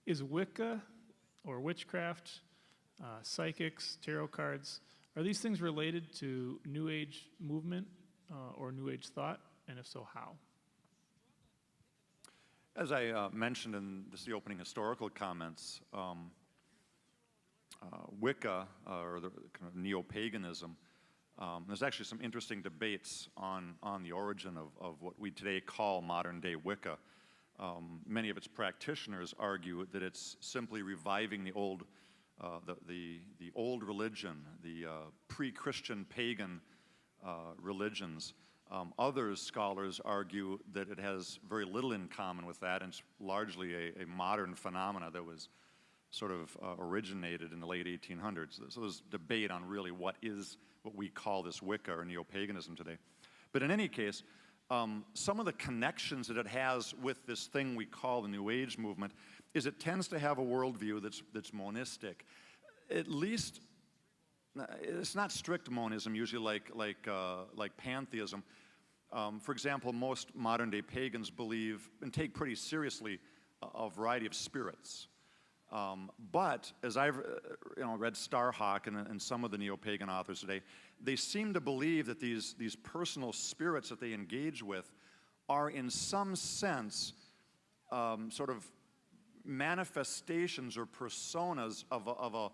Is Wicca or witchcraft, psychics, tarot cards, are these things related to New Age movement or New Age thought? And if so, how? As I mentioned in the opening historical comments, Wicca, or the kind of neo-paganism, there's actually some interesting debates on the origin of what we today call modern-day Wicca. Many of its practitioners argue that it's simply reviving the old religion, the pre-Christian pagan religions. Other scholars argue that it has very little in common with that, and it's largely a modern phenomena that was sort of originated in the late 1800s. So there's debate on really what we call this Wicca or neo-paganism today. But in any case, some of the connections that it has with this thing we call the New Age movement is it tends to have a worldview that's monistic. At least, it's not strict monism, usually like pantheism. For example, most modern-day pagans believe and take pretty seriously a variety of spirits. But as I've read Starhawk and some of the neo-pagan authors today, they seem to believe that these personal spirits that they engage with are in some sense sort of manifestations or personas of a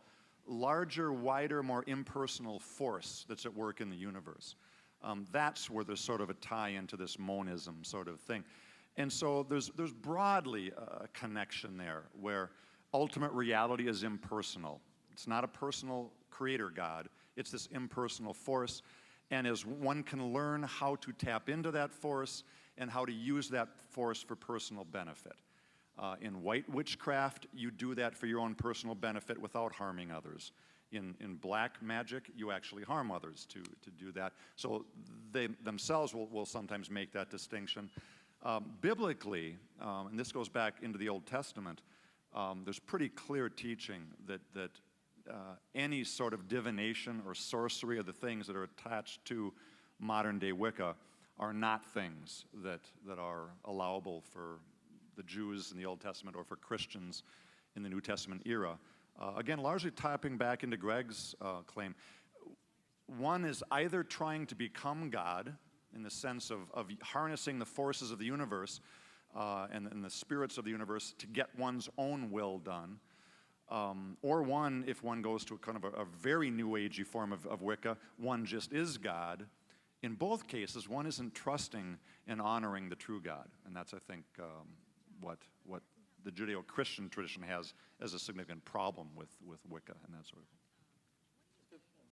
larger, wider, more impersonal force that's at work in the universe. That's where there's sort of a tie into this monism sort of thing. And so there's broadly a connection there where ultimate reality is impersonal. It's not a personal creator God. It's this impersonal force. And as one can learn how to tap into that force and how to use that force for personal benefit. In white witchcraft, you do that for your own personal benefit without harming others. In black magic, you actually harm others to do that. So they themselves will sometimes make that distinction. Biblically, and this goes back into the Old Testament, there's pretty clear teaching that any sort of divination or sorcery or the things that are attached to modern-day Wicca are not things that are allowable for the Jews in the Old Testament or for Christians in the New Testament era. Again, largely tapping back into Greg's claim. One is either trying to become God in the sense of harnessing the forces of the universe and the spirits of the universe to get one's own will done. Or one, if one goes to a kind of a very New Agey form of Wicca, one just is God. In both cases, one isn't trusting and honoring the true God. And that's, I think, what the Judeo-Christian tradition has as a significant problem with Wicca and that sort of thing.